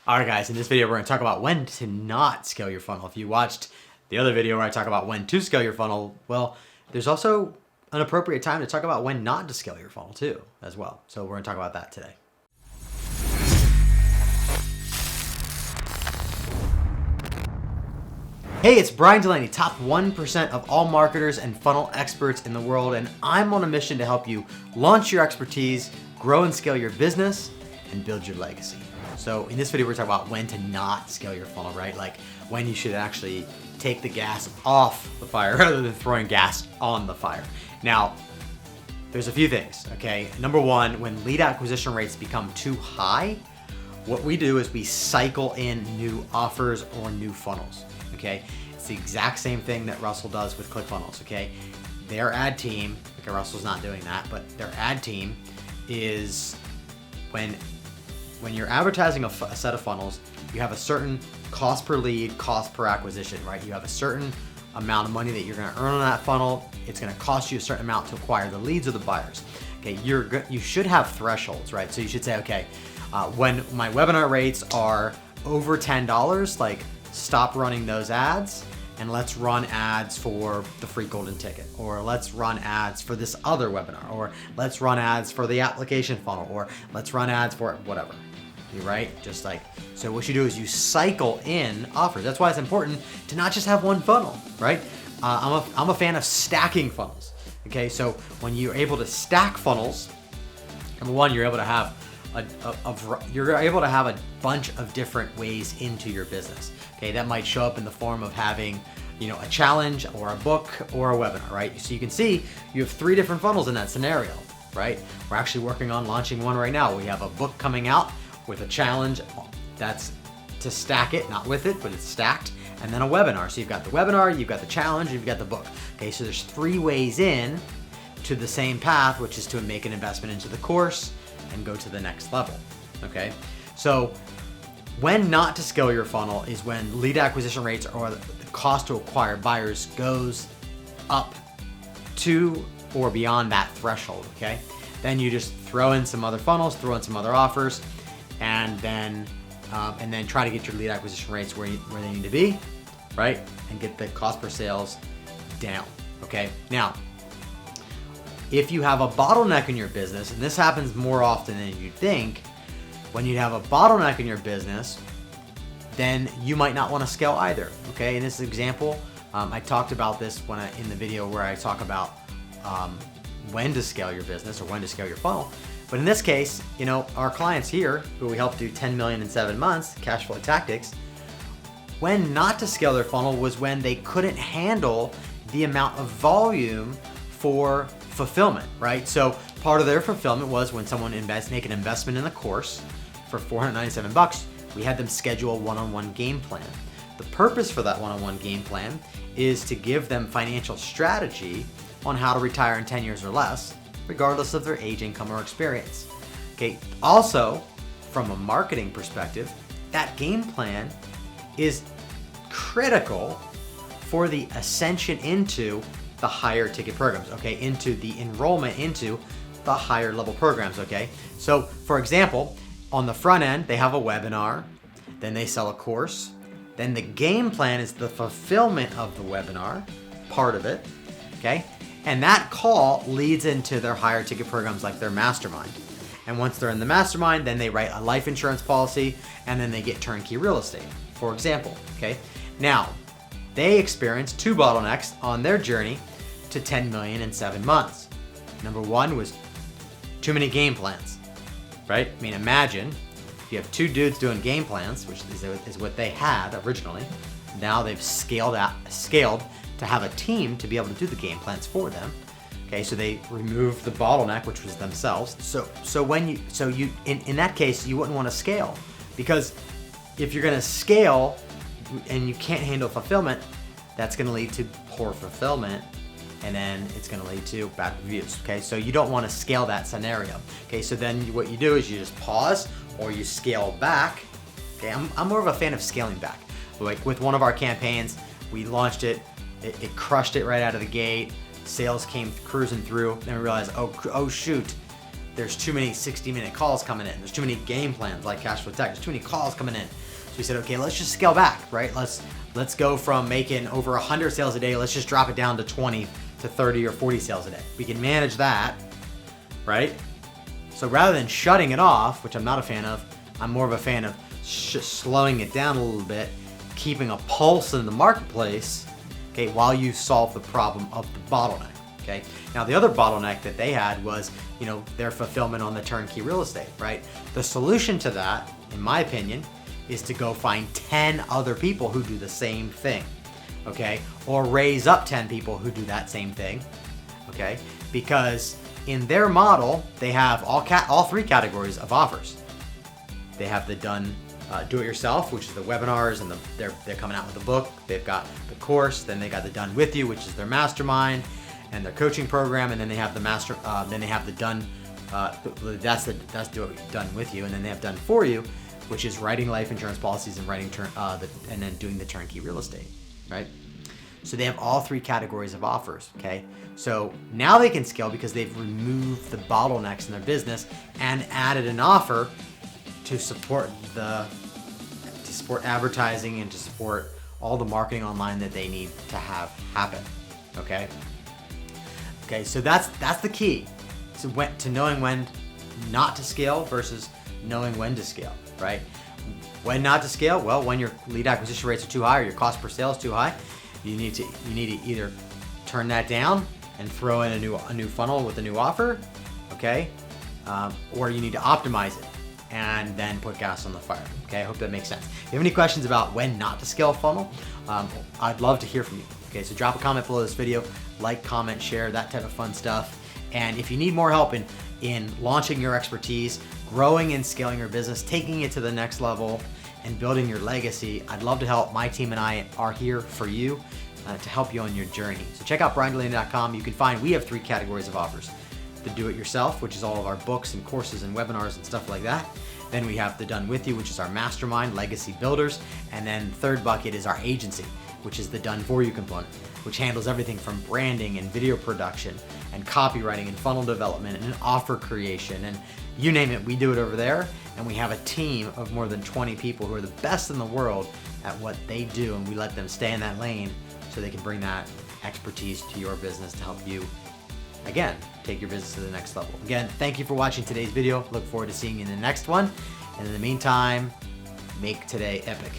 All right, guys, in this video, we're going to talk about when to not scale your funnel. If you watched the other video where I talk about when to scale your funnel, well, there's also an appropriate time to talk about when not to scale your funnel too, as well. So we're going to talk about that today. Hey, it's Bryan Dulaney, top 1% of all marketers and funnel experts in the world, and I'm on a mission to help you launch your expertise, grow and scale your business, and build your legacy. So in this video, we're talking about when to not scale your funnel, right? Like when you should actually take the gas off the fire rather than throwing gas on the fire. Now, there's a few things, okay? Number one, when lead acquisition rates become too high, what we do is we cycle in new offers or new funnels, okay? It's the exact same thing that Russell does with ClickFunnels, okay? Their ad team, okay, Russell's not doing that, but their ad team is when you're advertising a set of funnels, you have a certain cost per lead, cost per acquisition, right? You have a certain amount of money that you're going to earn on that funnel. It's going to cost you a certain amount to acquire the leads or the buyers. Okay, you should have thresholds, right? So you should say, okay, when my webinar rates are over $10, like stop running those ads and let's run ads for the free golden ticket, or let's run ads for this other webinar, or let's run ads for the application funnel, or let's run ads for whatever. Right? Just like, so what you do is you cycle in offers. That's why it's important to not just have one funnel, right? I'm a fan of stacking funnels. Okay, so when you're able to stack funnels, number one, you're able to have a bunch of different ways into your business. Okay, that might show up in the form of having, a challenge or a book or a webinar, right? So you can see you have 3 different funnels in that scenario, right? We're actually working on launching one right now. We have a book coming out with a challenge that's to stack it, not with it, but it's stacked, and then a webinar. So you've got the webinar, you've got the challenge, you've got the book. Okay, so there's 3 ways in to the same path, which is to make an investment into the course and go to the next level. Okay, so when not to scale your funnel is when lead acquisition rates or the cost to acquire buyers goes up to or beyond that threshold. Okay, then you just throw in some other funnels, throw in some other offers, and then try to get your lead acquisition rates where they need to be, right? And get the cost per sales down, okay? Now, if you have a bottleneck in your business, and this happens more often than you think, when you have a bottleneck in your business, then you might not want to scale either, okay? In this example, I talked about this in the video where I talk about when to scale your business or when to scale your funnel. But in this case, our clients here, who we helped do 10 million in 7 months, cash flow tactics, when not to scale their funnel was when they couldn't handle the amount of volume for fulfillment, right? So part of their fulfillment was when someone make an investment in the course for $497, we had them schedule a one-on-one game plan. The purpose for that one-on-one game plan is to give them financial strategy on how to retire in 10 years or less, regardless of their age, income, or experience. Okay. Also, from a marketing perspective, that game plan is critical for the ascension into the higher ticket programs, okay, into the enrollment into the higher level programs, okay? So, for example, on the front end, they have a webinar, then they sell a course, then the game plan is the fulfillment of the webinar, part of it, okay? And that call leads into their higher ticket programs like their mastermind. And once they're in the mastermind, then they write a life insurance policy and then they get turnkey real estate, for example, okay? Now, they experienced 2 bottlenecks on their journey to 10 million in 7 months. Number one was too many game plans, right? I mean, imagine if you have 2 dudes doing game plans, which is what they had originally. Now they've scaled to have a team to be able to do the game plans for them. Okay, so they removed the bottleneck, which was themselves. In that case, you wouldn't want to scale, because if you're going to scale and you can't handle fulfillment, that's going to lead to poor fulfillment, and then it's going to lead to bad reviews. Okay, so you don't want to scale that scenario. Okay, so then what you do is you just pause or you scale back. Okay, I'm more of a fan of scaling back. Like with one of our campaigns, we launched it. It crushed it right out of the gate. Sales came cruising through. Then we realized, oh shoot, there's too many 60-minute calls coming in. There's too many game plans like Cash Flow Tech. There's too many calls coming in. So we said, okay, let's just scale back, right? Let's go from making over 100 sales a day. Let's just drop it down to 20 to 30 or 40 sales a day. We can manage that, right? So rather than shutting it off, which I'm not a fan of, I'm more of a fan of slowing it down a little bit, keeping a pulse in the marketplace, okay, while you solve the problem of the bottleneck, okay? Now the other bottleneck that they had was, their fulfillment on the turnkey real estate, right? The solution to that, in my opinion, is to go find 10 other people who do the same thing, okay? Or raise up 10 people who do that same thing, okay? Because in their model, they have all three categories of offers. They have the do-it-yourself, which is the webinars, and they're coming out with a book. They've got the course, then they got the done with you, which is their mastermind and their coaching program, and then they have the done. That's do it done with you, and then they have done for you, which is writing life insurance policies and and then doing the turnkey real estate, right? So they have all three categories of offers, okay? So now they can scale because they've removed the bottlenecks in their business and added an offer to support advertising and to support all the marketing online that they need to have happen, okay? Okay, so that's the key to knowing when not to scale versus knowing when to scale, right? When not to scale? Well, when your lead acquisition rates are too high or your cost per sale is too high, you need to either turn that down and throw in a new funnel with a new offer, okay? Or you need to optimize it and then put gas on the fire, okay? I hope that makes sense. If you have any questions about when not to scale a funnel, I'd love to hear from you, okay? So drop a comment below this video, like, comment, share, that type of fun stuff. And if you need more help in launching your expertise, growing and scaling your business, taking it to the next level, and building your legacy, I'd love to help. My team and I are here for you to help you on your journey. So check out BryanDulaney.com. You can find, we have three categories of offers. The do-it-yourself, which is all of our books and courses and webinars and stuff like that. Then we have the done with you, which is our mastermind, legacy builders. And then the third bucket is our agency, which is the done for you component, which handles everything from branding and video production and copywriting and funnel development and offer creation and you name it, we do it over there. And we have a team of more than 20 people who are the best in the world at what they do, and we let them stay in that lane so they can bring that expertise to your business to help you, again, take your business to the next level. Again, thank you for watching today's video. Look forward to seeing you in the next one. And in the meantime, make today epic.